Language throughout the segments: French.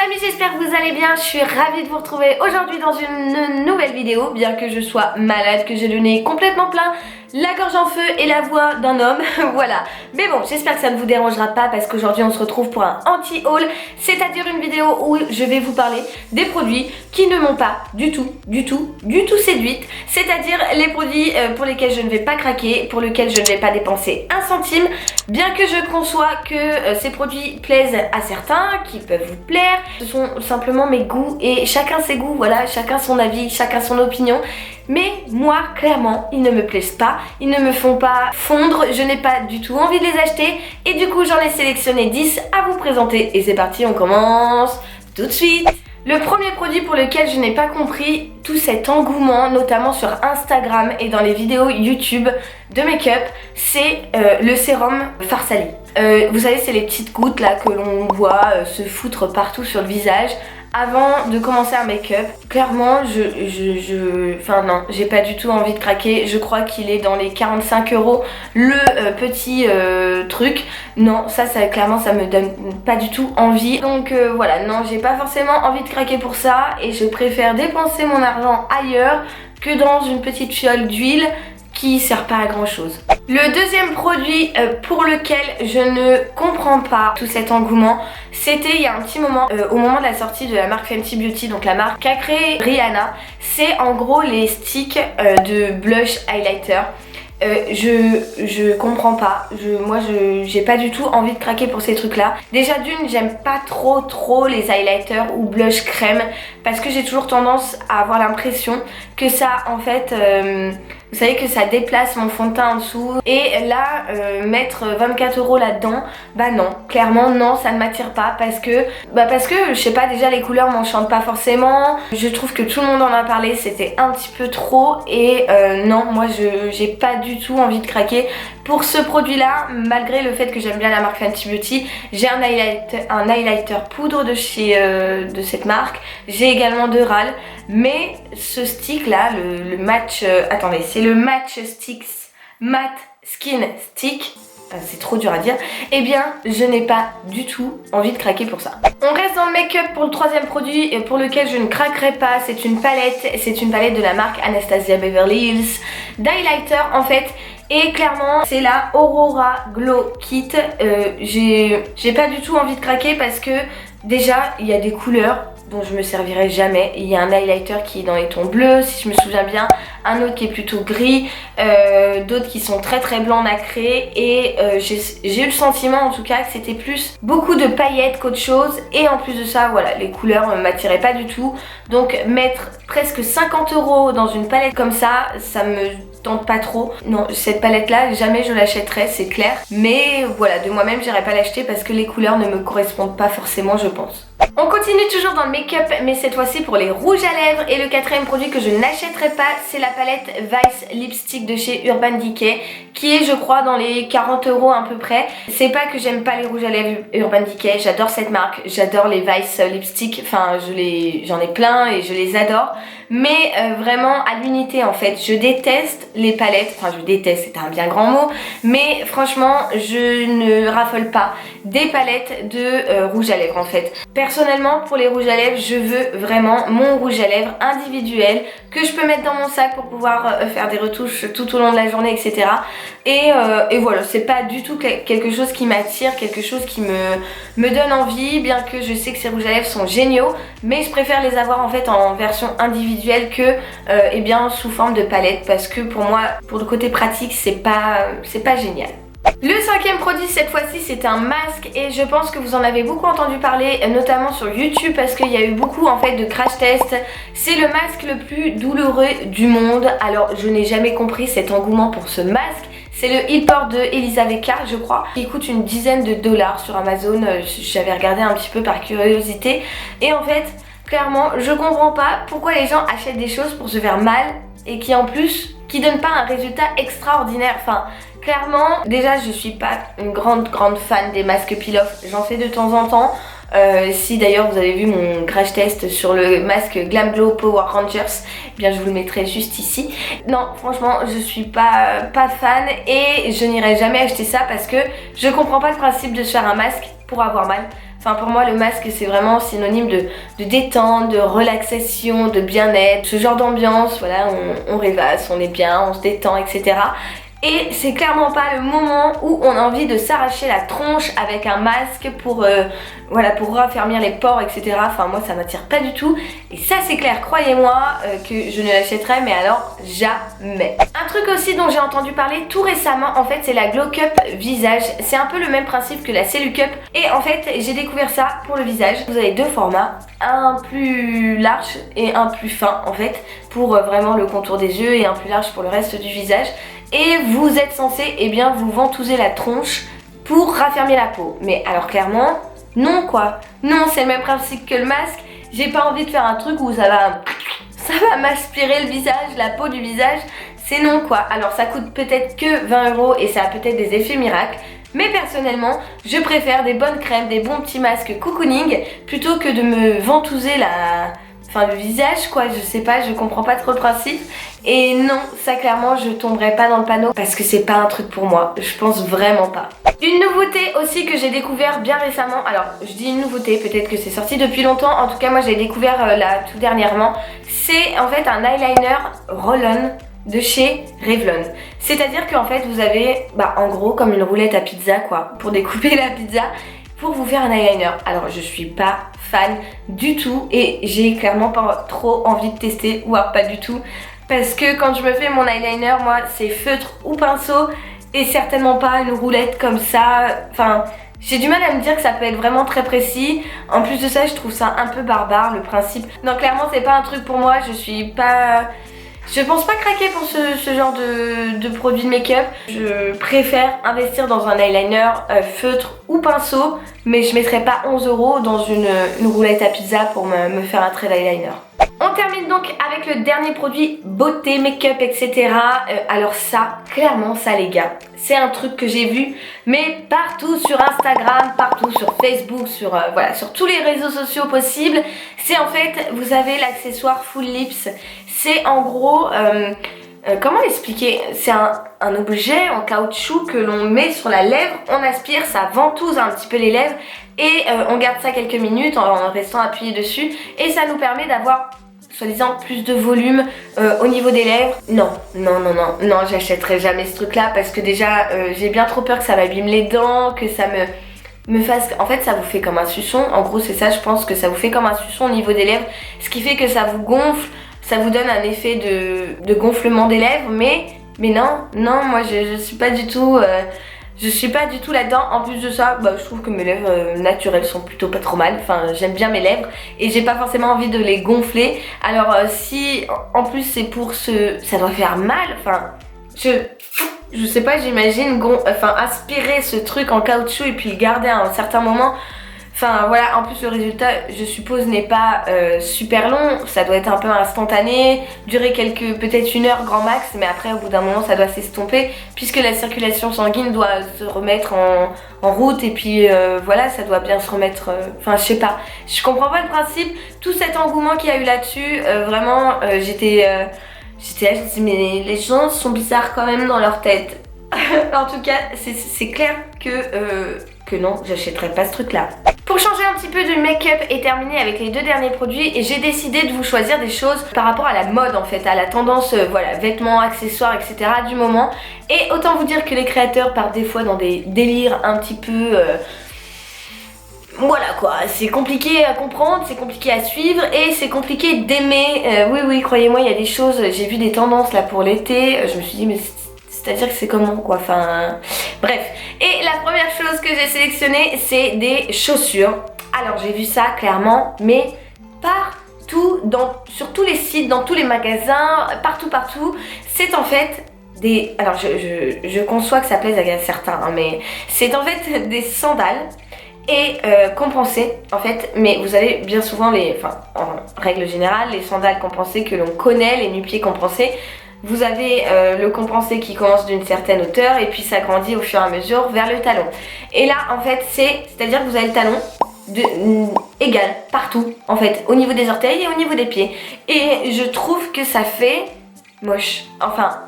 amis, j'espère que vous allez bien. Je suis ravie de vous retrouver aujourd'hui dans une nouvelle vidéo. Bien que je sois malade, que j'ai le nez complètement plein, la gorge en feu et la voix d'un homme, voilà. Mais bon, j'espère que ça ne vous dérangera pas parce qu'aujourd'hui on se retrouve pour un anti-haul, c'est-à-dire une vidéo où je vais vous parler des produits qui ne m'ont pas du tout séduite, c'est-à-dire les produits pour lesquels je ne vais pas craquer, pour lesquels je ne vais pas dépenser un centime, bien que je conçois que ces produits plaisent à certains, qui peuvent vous plaire. Ce sont simplement mes goûts et chacun ses goûts, voilà, chacun son avis, chacun son opinion. Mais moi, clairement, ils ne me plaisent pas, ils ne me font pas fondre, je n'ai pas du tout envie de les acheter. Et du coup, j'en ai sélectionné 10 à vous présenter. Et c'est parti, on commence tout de suite. Le premier produit pour lequel je n'ai pas compris tout cet engouement, notamment sur Instagram et dans les vidéos YouTube de make-up, c'est le sérum Farsali. Vous savez, c'est les petites gouttes là que l'on voit se foutre partout sur le visage avant de commencer un make-up. Clairement, enfin non, j'ai pas du tout envie de craquer. Je crois qu'il est dans les 45 € le petit truc. Non, ça clairement ça me donne pas du tout envie. Donc voilà, non, j'ai pas forcément envie de craquer pour ça et je préfère dépenser mon argent ailleurs que dans une petite fiole d'huile qui sert pas à grand chose. Le deuxième produit pour lequel je ne comprends pas tout cet engouement, c'était il y a un petit moment, au moment de la sortie de la marque Fenty Beauty, donc la marque qu'a créé Rihanna. C'est en gros les sticks de blush highlighter. Je comprends pas, moi j'ai pas du tout envie de craquer pour ces trucs là. Déjà d'une, j'aime pas trop les highlighters ou blush crème parce que j'ai toujours tendance à avoir l'impression que ça en fait vous savez que ça déplace mon fond de teint en dessous. Et là mettre 24 € là-dedans, bah non, clairement non, ça ne m'attire pas parce que je sais pas, déjà les couleurs m'enchantent pas forcément. Je trouve que tout le monde en a parlé, c'était un petit peu trop et non, moi j'ai pas du tout envie de craquer pour ce produit là, malgré le fait que j'aime bien la marque Fenty Beauty. J'ai un highlighter poudre de chez de cette marque, j'ai également de Ral, mais ce stick là, le match, attendez, c'est le Match Sticks Matte Skin Stick, c'est trop dur à dire, et bien je n'ai pas du tout envie de craquer pour ça. On reste dans le make-up pour le troisième produit pour lequel je ne craquerai pas. C'est une palette de la marque Anastasia Beverly Hills d'highlighter en fait. Et clairement c'est la Aurora Glow Kit. J'ai pas du tout envie de craquer parce que déjà il y a des couleurs dont je me servirai jamais. Il y a un highlighter qui est dans les tons bleus si je me souviens bien, un autre qui est plutôt gris, d'autres qui sont très blancs nacrés et j'ai eu le sentiment en tout cas que c'était plus beaucoup de paillettes qu'autre chose. Et en plus de ça, voilà, les couleurs ne m'attiraient pas du tout. Donc mettre presque 50 € dans une palette comme ça me tente pas trop. Non, cette palette là jamais je l'achèterai, c'est clair, mais voilà, de moi-même j'irai pas l'acheter parce que les couleurs ne me correspondent pas forcément, je pense. On continue toujours dans le make-up, mais cette fois-ci pour les rouges à lèvres. Et le quatrième produit que je n'achèterai pas, c'est la palette Vice Lipstick de chez Urban Decay, qui est je crois dans les 40 € à peu près. C'est pas que j'aime pas les rouges à lèvres Urban Decay, j'adore cette marque, j'adore les Vice Lipstick, enfin j'en ai plein et je les adore. Mais vraiment à l'unité en fait, je déteste les palettes, enfin je déteste, c'est un bien grand mot, mais franchement je ne raffole pas des palettes de rouge à lèvres en fait. Personnellement pour les rouges à lèvres, je veux vraiment mon rouge à lèvres individuel que je peux mettre dans mon sac pour pouvoir faire des retouches tout au long de la journée, etc. Et voilà, c'est pas du tout quelque chose qui m'attire, quelque chose qui me donne envie, bien que je sais que ces rouges à lèvres sont géniaux, mais je préfère les avoir en fait en version individuelle que eh bien sous forme de palette, parce que pour moi, pour le côté pratique, c'est pas génial. Le cinquième produit cette fois-ci, c'est un masque et je pense que vous en avez beaucoup entendu parler, notamment sur YouTube parce qu'il y a eu beaucoup en fait de crash tests. C'est le masque le plus douloureux du monde. Alors je n'ai jamais compris cet engouement pour ce masque. C'est le Heal Pore de Elizaveka, je crois, qui coûte une dizaine de dollars sur Amazon. J'avais regardé un petit peu par curiosité et en fait, clairement, je comprends pas pourquoi les gens achètent des choses pour se faire mal et qui en plus, qui donnent pas un résultat extraordinaire. Enfin, clairement, déjà je suis pas une grande fan des masques peel-off, j'en fais de temps en temps. Si d'ailleurs vous avez vu mon crash test sur le masque Glam Glow Power Rangers, eh bien je vous le mettrai juste ici. Non, franchement je suis pas fan et je n'irai jamais acheter ça parce que je comprends pas le principe de se faire un masque pour avoir mal. Enfin pour moi le masque c'est vraiment synonyme de détente, de relaxation, de bien-être, ce genre d'ambiance, voilà, on rêvasse, on est bien, on se détend, etc. Et c'est clairement pas le moment où on a envie de s'arracher la tronche avec un masque pour voilà, pour raffermir les pores, etc. Enfin moi ça m'attire pas du tout. Et ça c'est clair, croyez-moi que je ne l'achèterai, mais alors jamais. Un truc aussi dont j'ai entendu parler tout récemment en fait, c'est la Glow Cup visage. C'est un peu le même principe que la Cellu Cup. Et en fait j'ai découvert ça pour le visage. Vous avez deux formats, un plus large et un plus fin en fait, pour vraiment le contour des yeux, et un plus large pour le reste du visage. Et vous êtes censé vous ventouser la tronche pour raffermir la peau. Mais alors clairement, non quoi. Non, c'est le même principe que le masque. J'ai pas envie de faire un truc où ça va m'aspirer le visage, la peau du visage. C'est non quoi. Alors ça coûte peut-être que 20 € et ça a peut-être des effets miracles. Mais personnellement, je préfère des bonnes crèmes, des bons petits masques cocooning plutôt que de me ventouser le visage quoi, je sais pas, je comprends pas trop le principe. Et non, ça clairement je tomberai pas dans le panneau parce que c'est pas un truc pour moi, je pense vraiment pas. Une nouveauté aussi que j'ai découvert bien récemment, alors je dis une nouveauté, peut-être que c'est sorti depuis longtemps, en tout cas moi j'ai découvert là tout dernièrement. C'est en fait un eyeliner roll-on de chez Revlon. C'est-à-dire qu'en fait vous avez en gros comme une roulette à pizza quoi, pour découper la pizza, pour vous faire un eyeliner. Alors je suis pas fan du tout et j'ai clairement pas trop envie de tester, ou alors pas du tout, parce que quand je me fais mon eyeliner, moi c'est feutre ou pinceau et certainement pas une roulette comme ça. Enfin j'ai du mal à me dire que ça peut être vraiment très précis. En plus de ça je trouve ça un peu barbare le principe. Donc clairement c'est pas un truc pour moi, je pense pas craquer pour ce genre de produit de make-up. Je préfère investir dans un eyeliner feutre ou pinceau, mais je mettrai pas 11 € dans une roulette à pizza pour me faire un trait d'eyeliner. On termine donc avec le dernier produit beauté, make-up, etc. Alors ça, clairement ça les gars, c'est un truc que j'ai vu, mais partout sur Instagram, partout sur Facebook, voilà, sur tous les réseaux sociaux possibles. C'est en fait, vous avez l'accessoire Full Lips. C'est en gros, comment l'expliquer? C'est un objet en caoutchouc que l'on met sur la lèvre, on aspire, ça ventouse un petit peu les lèvres et on garde ça quelques minutes en restant appuyé dessus et ça nous permet d'avoir soi-disant plus de volume au niveau des lèvres. Non, j'achèterai jamais ce truc là parce que déjà j'ai bien trop peur que ça m'abîme les dents, que ça me fasse... En fait ça vous fait comme un suçon, en gros c'est ça, je pense que ça vous fait comme un suçon au niveau des lèvres, ce qui fait que ça vous gonfle, ça vous donne un effet de gonflement des lèvres, mais non, moi je suis pas du tout... je suis pas du tout là-dedans. En plus de ça, je trouve que mes lèvres naturelles sont plutôt pas trop mal. Enfin, j'aime bien mes lèvres et j'ai pas forcément envie de les gonfler. Alors si en plus c'est pour ça doit faire mal. Enfin, je sais pas, j'imagine aspirer ce truc en caoutchouc et puis le garder à un certain moment. Enfin voilà, en plus le résultat je suppose n'est pas super long, ça doit être un peu instantané, durer peut-être 1 heure grand max, mais après au bout d'un moment ça doit s'estomper puisque la circulation sanguine doit se remettre en route et puis voilà, ça doit bien se remettre, enfin je sais pas, je comprends pas le principe, tout cet engouement qu'il y a eu là-dessus, vraiment j'étais là, je me disais mais les gens sont bizarres quand même dans leur tête. En tout cas c'est clair que non, j'achèterai pas ce truc là. Pour changer un petit peu de make-up et terminer avec les 2 derniers produits, j'ai décidé de vous choisir des choses par rapport à la mode en fait, à la tendance voilà, vêtements, accessoires, etc. du moment. Et autant vous dire que les créateurs partent des fois dans des délires un petit peu... voilà quoi, c'est compliqué à comprendre, c'est compliqué à suivre et c'est compliqué d'aimer. Oui, croyez-moi, il y a des choses, j'ai vu des tendances là pour l'été, je me suis dit mais c'est-à-dire que c'est comment quoi, enfin bref. Et la première chose que j'ai sélectionnée, c'est des chaussures. Alors j'ai vu ça clairement, mais partout, sur tous les sites, dans tous les magasins, partout, c'est en fait des... Alors je conçois que ça plaise à certains, hein, mais c'est en fait des sandales et compensées en fait, mais vous avez bien souvent en règle générale, les sandales compensées que l'on connaît, les nu-pieds compensés. Vous avez le compensé qui commence d'une certaine hauteur et puis ça grandit au fur et à mesure vers le talon. Et là en fait c'est-à-dire que vous avez le talon égal partout en fait, au niveau des orteils et au niveau des pieds. Et je trouve que ça fait moche. Enfin,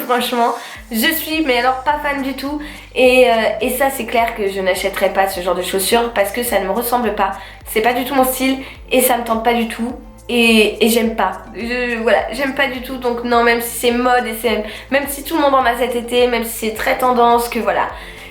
franchement, je suis, mais alors pas fan du tout. Et ça, c'est clair que je n'achèterai pas ce genre de chaussures parce que ça ne me ressemble pas. C'est pas du tout mon style et ça me tente pas du tout. Et j'aime pas. Voilà, j'aime pas du tout. Donc non, même si c'est mode et même si tout le monde en a cet été, même si c'est très tendance, que voilà,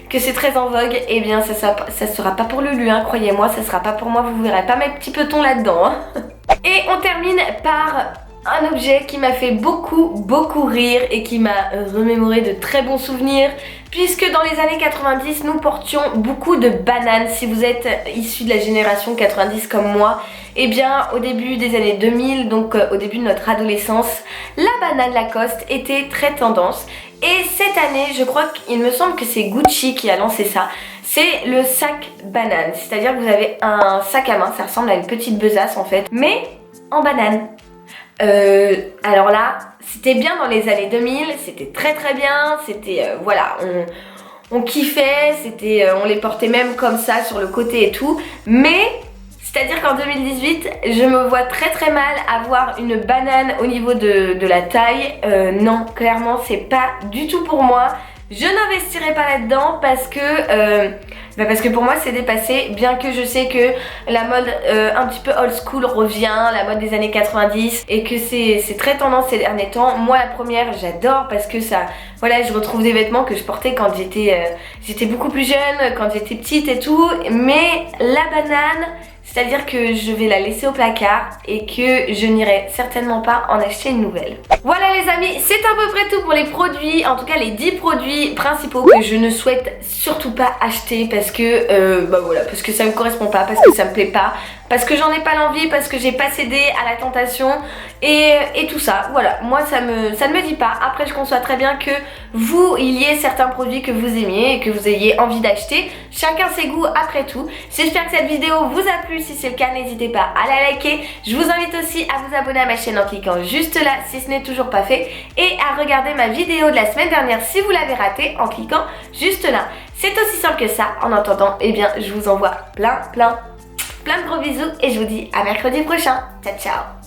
que c'est très en vogue, eh bien ça sera pas pour Lulu, hein, croyez-moi, ça sera pas pour moi. Vous verrez pas mes petits petons là-dedans. Hein. Et on termine par un objet qui m'a fait beaucoup rire et qui m'a remémoré de très bons souvenirs, puisque dans les années 90 nous portions beaucoup de bananes. Si vous êtes issu de la génération 90 comme moi, eh bien au début des années 2000, donc au début de notre adolescence, la banane Lacoste était très tendance. Et cette année, je crois qu'il me semble que c'est Gucci qui a lancé ça. C'est le sac banane, c'est-à-dire que vous avez un sac à main, ça ressemble à une petite besace en fait, mais en banane. Alors là, c'était bien dans les années 2000, c'était très bien, c'était voilà, on kiffait, c'était, on les portait même comme ça sur le côté et tout, mais c'est-à-dire qu'en 2018, je me vois très mal avoir une banane au niveau de la taille. Non, clairement, c'est pas du tout pour moi. Je n'investirai pas là-dedans parce que pour moi c'est dépassé, bien que je sais que la mode un petit peu old school revient, la mode des années 90, et que c'est très tendance ces derniers temps. Moi la première j'adore parce que ça, voilà, je retrouve des vêtements que je portais quand j'étais beaucoup plus jeune, quand j'étais petite et tout, mais la banane, c'est-à-dire que je vais la laisser au placard et que je n'irai certainement pas en acheter une nouvelle. Voilà les amis, c'est à peu près tout pour les produits, en tout cas les 10 produits principaux que je ne souhaite surtout pas acheter parce que, voilà, parce que ça me correspond pas, parce que ça me plaît pas, parce que j'en ai pas l'envie, parce que j'ai pas cédé à la tentation et tout ça. Voilà, moi ça ne me dit pas. Après je conçois très bien que vous, il y ait certains produits que vous aimiez et que vous ayez envie d'acheter. Chacun ses goûts après tout. J'espère que cette vidéo vous a plu. Si c'est le cas, n'hésitez pas à la liker. Je vous invite aussi à vous abonner à ma chaîne en cliquant juste là si ce n'est toujours pas fait, et à regarder ma vidéo de la semaine dernière si vous l'avez ratée en cliquant juste là. C'est aussi simple que ça. En attendant, eh bien je vous envoie plein de gros bisous et je vous dis à mercredi prochain. Ciao ciao.